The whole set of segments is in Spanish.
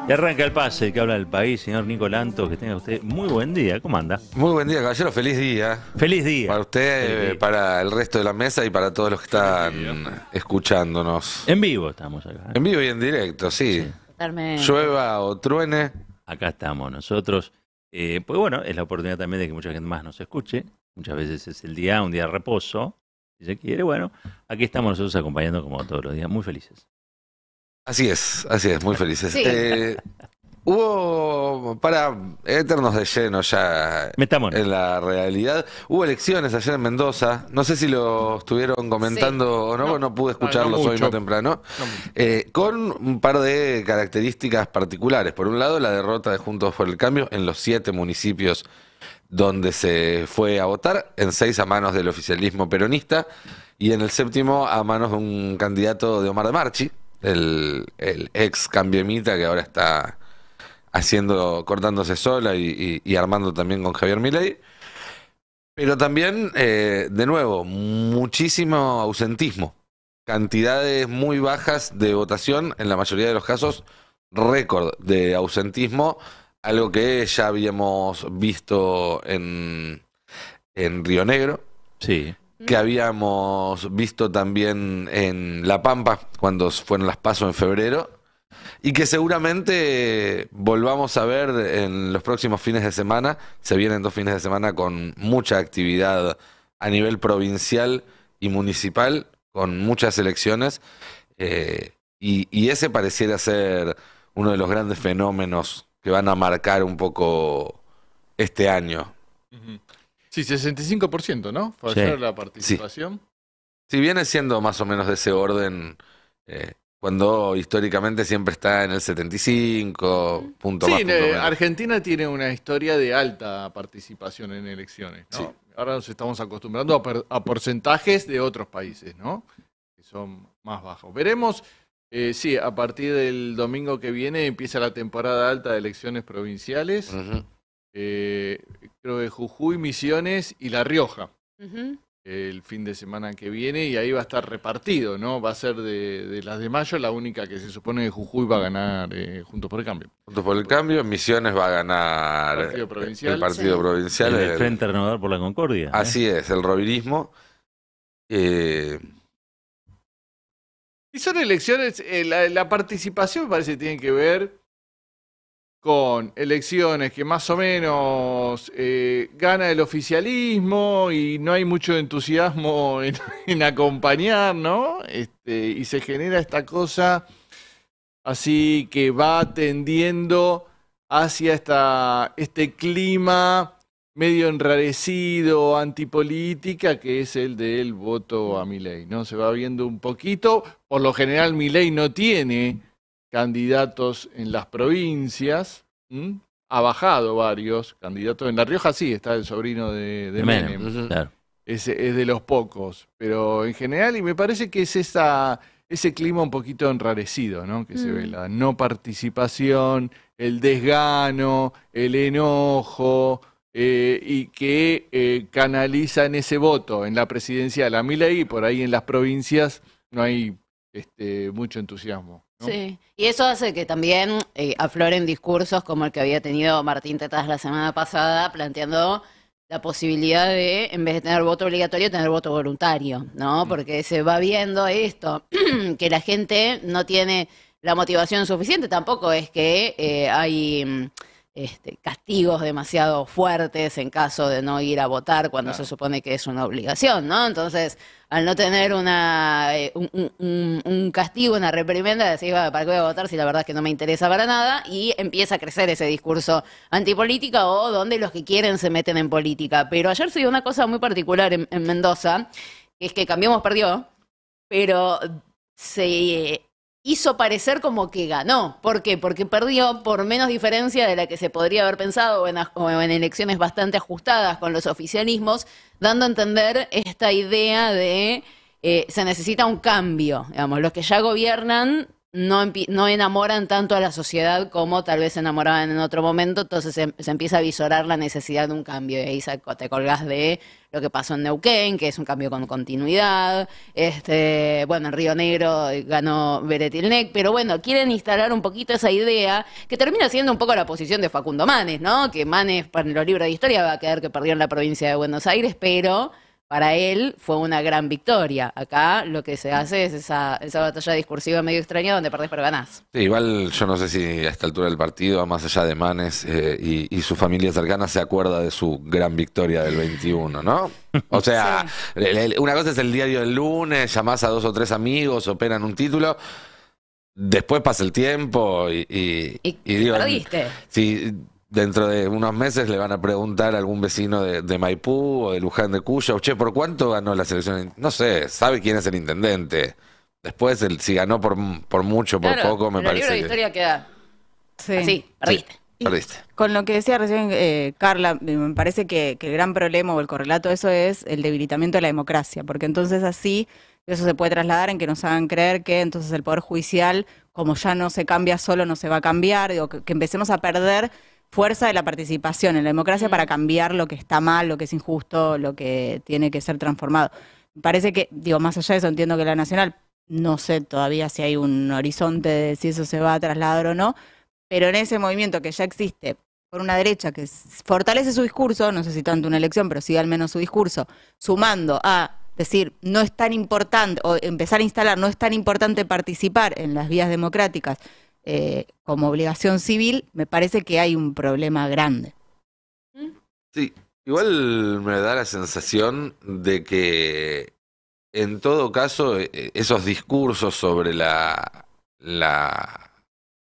Y arranca el pase que habla del país, señor Nicolanto. Que tenga usted muy buen día. ¿Cómo anda? Muy buen día, caballero. Feliz día. Feliz día. Para usted, Feliz día. para el resto de la mesa y para todos los que están escuchándonos. En vivo estamos acá. En vivo y en directo, sí. Totalmente. Llueva o truene. Acá estamos nosotros. Pues bueno, es la oportunidad también de que mucha gente más nos escuche. Muchas veces es el día, un día de reposo. Si se quiere, bueno, aquí estamos nosotros acompañando como todos los días, muy felices. Así es, muy felices. Sí. Hubo, para meternos de lleno ya Metámonos. en la realidad, hubo elecciones ayer en Mendoza. No sé si lo estuvieron comentando o no, no pude escucharlos hoy mucho. más temprano. Con un par de características particulares. Por un lado, la derrota de Juntos por el Cambio en los 7 municipios donde se fue a votar, en 6 a manos del oficialismo peronista y en el 7º a manos de un candidato de Omar de Marchi, el ex cambiemita que ahora está cortándose sola y armando también con Javier Milei. Pero también, de nuevo, muchísimo ausentismo. Cantidades muy bajas de votación, en la mayoría de los casos, récord de ausentismo, algo que ya habíamos visto en Río Negro, Sí. que habíamos visto también en La Pampa, cuando fueron las PASO en febrero, y que seguramente volvamos a ver en los próximos fines de semana. Se vienen 2 fines de semana con mucha actividad a nivel provincial y municipal, con muchas elecciones, y ese pareciera ser uno de los grandes fenómenos que van a marcar un poco este año. Sí, 65%, ¿no? Fue Sí. ayer la participación. Si viene siendo más o menos de ese orden, cuando históricamente siempre está en el 75, punto Sí, más, punto menos. Argentina tiene una historia de alta participación en elecciones, ¿no? Sí. Ahora nos estamos acostumbrando a porcentajes de otros países, ¿no? Que son más bajos. Veremos, sí, a partir del domingo que viene empieza la temporada alta de elecciones provinciales. Ujú. Creo que Jujuy, Misiones y La Rioja. Ujú. El fin de semana que viene, y ahí va a estar repartido, ¿no? Va a ser de las de mayo la única que se supone que Jujuy va a ganar Juntos por el Cambio. Juntos por el Cambio, en Misiones va a ganar Partido provincial. el partido Sí. provincial. El Frente Renovador por la Concordia. Así es, el rovirismo. Y son elecciones, la participación me parece que tiene que ver con elecciones que más o menos gana el oficialismo y no hay mucho entusiasmo en acompañar, ¿no? Y se genera esta cosa así que va tendiendo hacia este clima medio enrarecido, antipolítica, que es el del voto a Milei, ¿no? Se va viendo un poquito. Por lo general, Milei no tiene candidatos en las provincias. Ha bajado varios candidatos. En La Rioja sí, está el sobrino de De Menem. Menem, claro. Es de los pocos. Pero en general, y me parece que es ese clima un poquito enrarecido, ¿no? Que se ve la no participación, el desgano, el enojo, y que canalizan ese voto en la presidencial a Milei, y por ahí en las provincias no hay mucho entusiasmo, ¿no? Sí, y eso hace que también afloren discursos como el que había tenido Martín Tetaz la semana pasada, planteando la posibilidad de, en vez de tener voto obligatorio, tener voto voluntario, ¿no? Porque se va viendo esto, que la gente no tiene la motivación suficiente, tampoco es que hay castigos demasiado fuertes en caso de no ir a votar cuando Claro. se supone que es una obligación, ¿no? Entonces, al no tener un castigo, una reprimenda, decís, "Bueno, ¿para qué voy a votar si la verdad es que no me interesa para nada?" Y empieza a crecer ese discurso antipolítica o donde los que quieren se meten en política. Pero ayer se dio una cosa muy particular en Mendoza, que es que Cambiemos perdió, pero se hizo parecer como que ganó. ¿Por qué? Porque perdió por menos diferencia de la que se podría haber pensado o en elecciones bastante ajustadas con los oficialismos, dando a entender esta idea de se necesita un cambio. Digamos, los que ya gobiernan no enamoran tanto a la sociedad como tal vez se enamoraban en otro momento, entonces se empieza a visorar la necesidad de un cambio y ahí te colgás de lo que pasó en Neuquén, que es un cambio con continuidad. Bueno, en Río Negro ganó Beretilnec, pero bueno, quieren instalar un poquito esa idea que termina siendo un poco la posición de Facundo Manes, ¿no? Que Manes, para los libros de historia, va a quedar que perdió en la provincia de Buenos Aires, pero para él fue una gran victoria. Acá lo que se hace es esa batalla discursiva medio extraña donde perdés pero ganás. Sí, igual yo no sé si a esta altura del partido, más allá de Manes y su familia cercana, se acuerda de su gran victoria del 21, ¿no? O sea, una cosa es el diario del lunes, llamás a 2 o 3 amigos, operan un título, después pasa el tiempo y digo, perdiste. Si dentro de unos meses le van a preguntar a algún vecino de Maipú o de Luján de Cuyo, che, ¿por cuánto ganó la selección? No sé, sabe quién es el intendente. Después, si ganó por mucho, por poco, me parece el libro de historia queda así, perdiste. Sí, perdiste. Con lo que decía recién Carla, me parece que el gran problema o el correlato de eso es el debilitamiento de la democracia, porque entonces así eso se puede trasladar en que nos hagan creer que entonces el Poder Judicial, como ya no se cambia solo, no se va a cambiar, digo, que empecemos a perder fuerza de la participación en la democracia para cambiar lo que está mal, lo que es injusto, lo que tiene que ser transformado. Me parece que, digo, más allá de eso, entiendo que la Nacional, no sé todavía si hay un horizonte de si eso se va a trasladar o no, pero en ese movimiento que ya existe por una derecha que fortalece su discurso, no sé si tanto una elección, pero sí al menos su discurso, sumando a decir, no es tan importante, o empezar a instalar, no es tan importante participar en las vías democráticas, como obligación civil, me parece que hay un problema grande. Sí, igual me da la sensación de que en todo caso esos discursos sobre el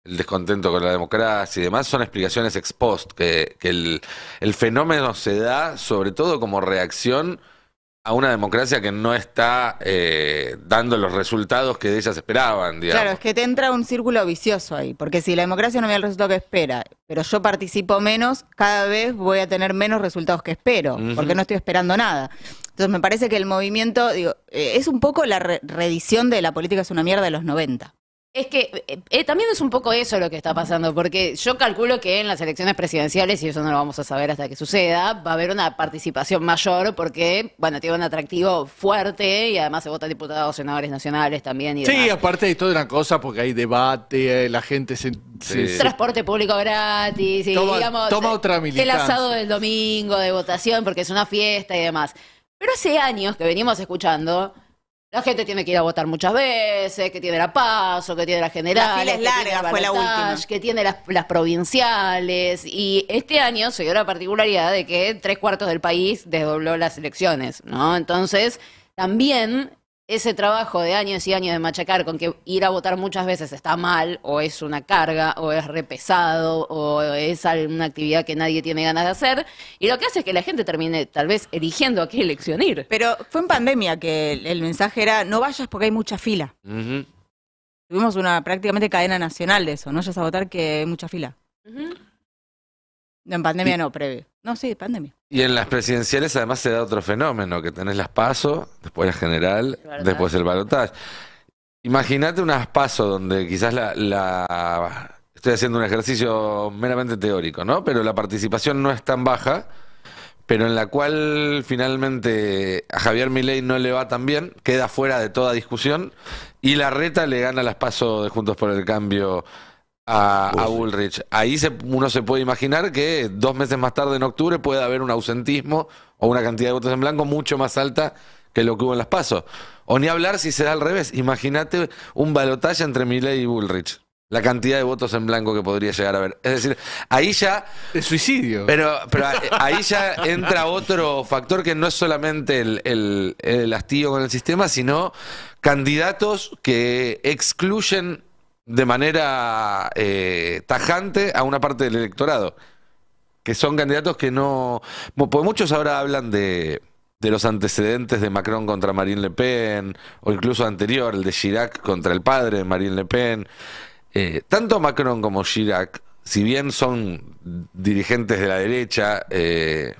descontento con la democracia y demás son explicaciones ex post, que el fenómeno se da sobre todo como reacción a una democracia que no está dando los resultados que de ellas esperaban, digamos. Claro, es que te entra un círculo vicioso ahí, porque si la democracia no me da el resultado que espera, pero yo participo menos, cada vez voy a tener menos resultados que espero, porque no estoy esperando nada. Entonces me parece que el movimiento, digo, es un poco la reedición de La política es una mierda de los 90. Es que también es un poco eso lo que está pasando, porque yo calculo que en las elecciones presidenciales, y eso no lo vamos a saber hasta que suceda, va a haber una participación mayor porque, bueno, tiene un atractivo fuerte y además se votan diputados, senadores nacionales también y demás. Sí, aparte de toda una cosa, porque hay debate, la gente Transporte público gratis, y toma otra militancia. El asado del domingo de votación porque es una fiesta y demás. Pero hace años que venimos escuchando... La gente tiene que ir a votar muchas veces, que tiene la PASO, que tiene la general, la fila es larga, fue la última, que tiene las provinciales, y este año se dio la particularidad de que 3/4 del país desdobló las elecciones, ¿no? Entonces, también ese trabajo de años y años de machacar con que ir a votar muchas veces está mal, o es una carga, o es repesado, o es una actividad que nadie tiene ganas de hacer, y lo que hace es que la gente termine tal vez eligiendo a qué elección ir. Pero fue en pandemia que el mensaje era, no vayas porque hay mucha fila. Tuvimos una prácticamente cadena nacional de eso, no vayas a votar que hay mucha fila. No, en pandemia no, previo. No, sí, pandemia. Y en las presidenciales además se da otro fenómeno, que tenés las PASO, después la general, después el balotaje. Imagínate unas PASO donde quizás estoy haciendo un ejercicio meramente teórico, ¿no? Pero la participación no es tan baja, pero en la cual finalmente a Javier Milei no le va tan bien, queda fuera de toda discusión, y Larreta le gana las PASO de Juntos por el Cambio a Bullrich. Ahí uno se puede imaginar que 2 meses más tarde, en octubre, puede haber un ausentismo o una cantidad de votos en blanco mucho más alta que lo que hubo en las PASO. O ni hablar si se da al revés. Imagínate un balotaje entre Milei y Bullrich. La cantidad de votos en blanco que podría llegar a haber. Es decir, ahí ya... El suicidio. Pero ahí ya entra otro factor que no es solamente el hastío con el sistema, sino candidatos que excluyen de manera tajante a una parte del electorado, que son candidatos que no... Porque muchos ahora hablan de los antecedentes de Macron contra Marine Le Pen, o incluso anterior, el de Chirac contra el padre de Marine Le Pen. Tanto Macron como Chirac, si bien son dirigentes de la derecha,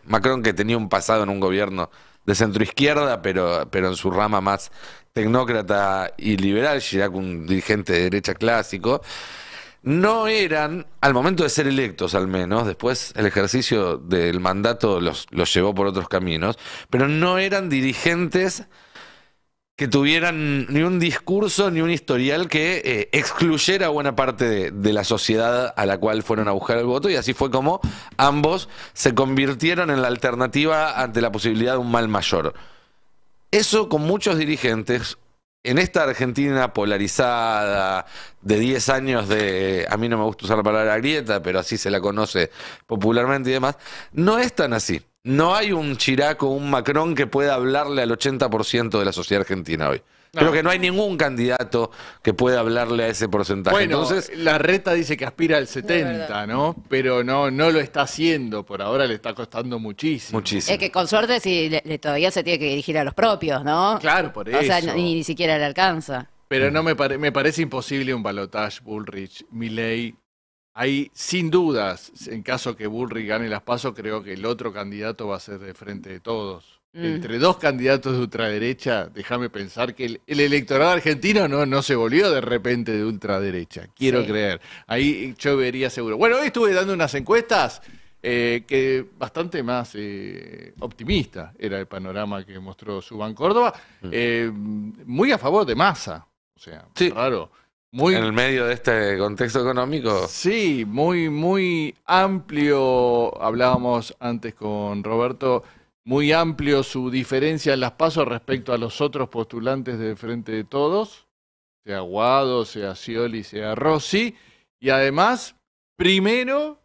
Macron que tenía un pasado en un gobierno de centroizquierda, pero en su rama más tecnócrata y liberal, Chirac un dirigente de derecha clásico, no eran, al momento de ser electos al menos, después el ejercicio del mandato los llevó por otros caminos, pero no eran dirigentes que tuvieran ni un discurso ni un historial que excluyera buena parte de la sociedad a la cual fueron a buscar el voto, y así fue como ambos se convirtieron en la alternativa ante la posibilidad de un mal mayor. Eso con muchos dirigentes en esta Argentina polarizada de 10 años de, a mí no me gusta usar la palabra grieta, pero así se la conoce popularmente y demás, no es tan así. No hay un Chirac o un Macron que pueda hablarle al 80% de la sociedad argentina hoy. Creo que no hay ningún candidato que pueda hablarle a ese porcentaje. Bueno, entonces, Larreta dice que aspira al 70, verdad. ¿no? Pero no lo está haciendo, por ahora le está costando muchísimo. muchísimo. Es que con suerte sí, todavía se tiene que dirigir a los propios, ¿no? Claro, por O sea, eso. ni siquiera le alcanza. Pero no me parece imposible un balotage Bullrich-Milei. Ahí, sin dudas, en caso que Bullrich gane las PASO, creo que el otro candidato va a ser de Frente de Todos. Entre dos candidatos de ultraderecha, déjame pensar que el electorado argentino no se volvió de repente de ultraderecha. Quiero Sí. creer. Ahí yo vería seguro. Bueno, hoy estuve dando unas encuestas que bastante más optimista era el panorama que mostró Subán Córdoba. Muy a favor de Massa. O sea, Sí. raro. Muy, En el medio de este contexto económico, sí, muy amplio. Hablábamos antes con Roberto, muy amplio su diferencia en las PASO respecto a los otros postulantes de Frente de Todos, sea Guado, sea Scioli, sea Rossi, y además, primero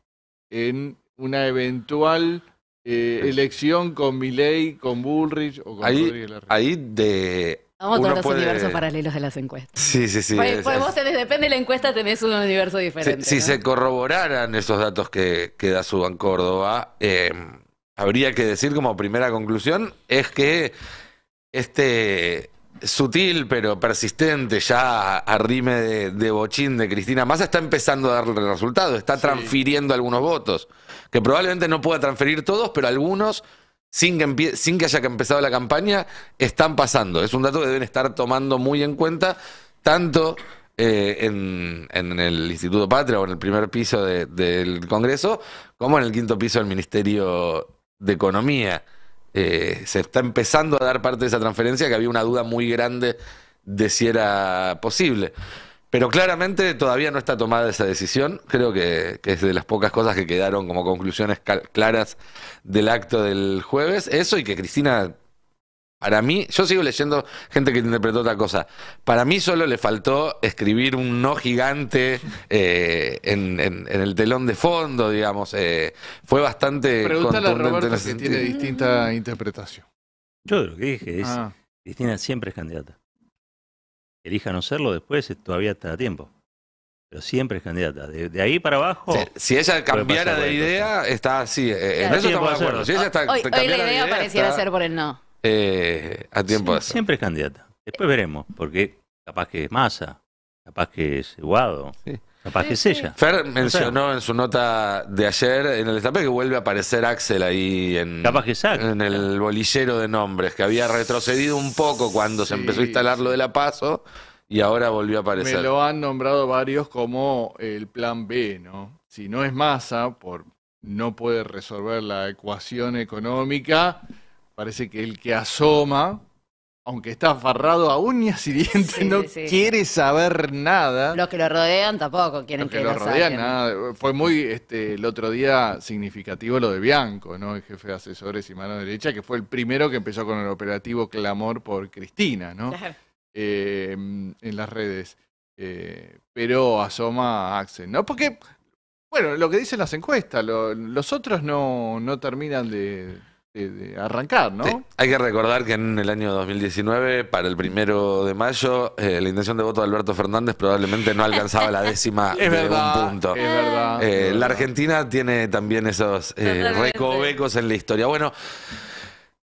en una eventual elección con Milei, con Bullrich o con Rodríguez Larreta. ahí de... Vamos a uno todos los puede- universos paralelos de las encuestas. Sí, sí, sí. Pues vos tenés, depende de la encuesta, tenés un universo diferente. Si ¿no? se corroboraran esos datos que da Subán Córdoba, habría que decir como primera conclusión es que este sutil pero persistente ya arrime de bochín de Cristina Massa está empezando a darle resultados, está Sí. transfiriendo algunos votos, que probablemente no pueda transferir todos, pero algunos sin que haya empezado la campaña están pasando. Es un dato que deben estar tomando muy en cuenta tanto en el Instituto Patria o en el primer piso del Congreso, como en el quinto piso del Ministerio de Economía. Se está empezando a dar parte de esa transferencia, que había una duda muy grande de si era posible. Pero claramente todavía no está tomada esa decisión. Creo que es de las pocas cosas que quedaron como conclusiones claras del acto del jueves. Eso, y que Cristina, para mí, yo sigo leyendo gente que interpretó otra cosa. Para mí solo le faltó escribir un no gigante en el telón de fondo, digamos. Fue bastante Pregúntale a contundente Roberto en que ese tiene sentido. distinta interpretación. Yo lo que dije es, Ah. Cristina siempre es candidata. Elija no serlo después, todavía está a tiempo. Pero siempre es candidata. De ahí para abajo... Si ella cambiara pasar de cualquier idea, está así. En Claro, eso sí, estamos de puede acuerdo. Si ser. ella está, Hoy la cambiara de idea pareciera está, ser por el no. a tiempo de hacerlo. siempre es candidata. Después veremos, porque capaz que es Massa, capaz que es Guado, Sí. capaz Sí, que es sí. ella. Fer mencionó en su nota de ayer en el destape que vuelve a aparecer Axel ahí Capaz que es Axel. en el bolillero de nombres, que había retrocedido un poco cuando se Sí, empezó a instalar lo de la PASO y ahora volvió a Me aparecer. lo han nombrado varios como el plan B, ¿no? Si no es Massa, no puede resolver la ecuación económica, parece que el que asoma, aunque está afarrado a uñas y dientes, Sí, no sí. quiere saber nada. Los que lo rodean tampoco quieren Los que que lo lo rodean, saquen. nada. Fue muy, el otro día, significativo lo de Bianco, ¿no? El jefe de asesores y mano derecha, que fue el primero que empezó con el operativo Clamor por Cristina, ¿no? Claro. En las redes. Pero asoma Axel, ¿no? Porque, bueno, lo que dicen las encuestas, los otros no terminan de arrancar, ¿no? Sí. Hay que recordar que en el año 2019, para el 1 de mayo, la intención de voto de Alberto Fernández probablemente no alcanzaba la décima Es de verdad, un punto. es verdad. es La verdad. Argentina tiene también esos Totalmente. recovecos en la historia. Bueno,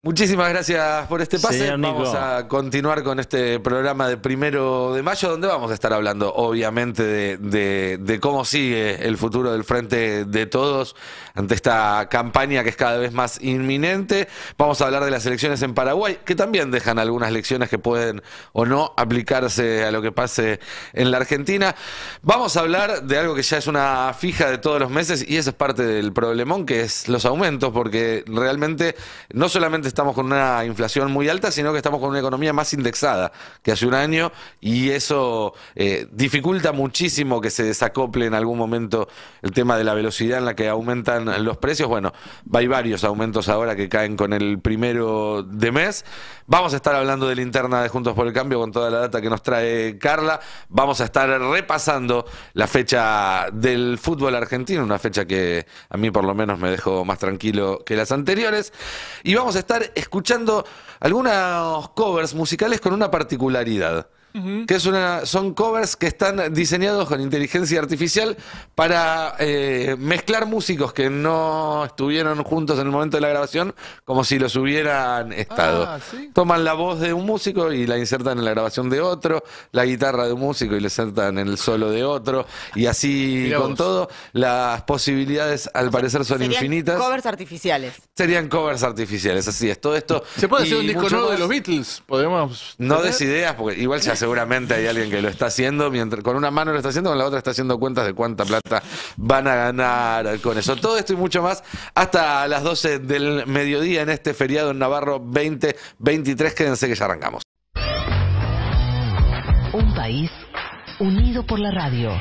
Muchísimas gracias por este pase. Señor Nico. Vamos a continuar con este programa de 1 de mayo, donde vamos a estar hablando, obviamente, de cómo sigue el futuro del Frente de Todos ante esta campaña que es cada vez más inminente. Vamos a hablar de las elecciones en Paraguay, que también dejan algunas lecciones que pueden o no aplicarse a lo que pase en la Argentina. Vamos a hablar de algo que ya es una fija de todos los meses, y eso es parte del problemón, que es los aumentos, porque realmente no solamente estamos con una inflación muy alta, sino que estamos con una economía más indexada que hace un año, y eso dificulta muchísimo que se desacople en algún momento el tema de la velocidad en la que aumentan los precios. Bueno, hay varios aumentos ahora que caen con el 1 de mes. Vamos a estar hablando de la interna de Juntos por el Cambio con toda la data que nos trae Carla. Vamos a estar repasando la fecha del fútbol argentino, una fecha que a mí por lo menos me dejó más tranquilo que las anteriores. Y vamos a estar escuchando algunos covers musicales con una particularidad. Que son covers que están diseñados con inteligencia artificial para mezclar músicos que no estuvieron juntos en el momento de la grabación, como si los hubieran estado. ¿Sí? Toman la voz de un músico y la insertan en la grabación de otro, la guitarra de un músico y la insertan en el solo de otro, y así Mirá con vos. todo. Las posibilidades al parecer son Serían infinitas. covers artificiales. Serían covers artificiales, así es. Todo esto. ¿Se puede hacer y un disco mucho nuevo de más. los Beatles? ¿Podemos? No tener? des ideas, porque igual ya seguramente hay alguien que lo está haciendo, mientras con una mano lo está haciendo, con la otra está haciendo cuentas de cuánta plata van a ganar con eso. Todo esto y mucho más hasta las 12 del mediodía en este feriado en Navarro 2023. Quédense que ya arrancamos. Un país unido por la radio.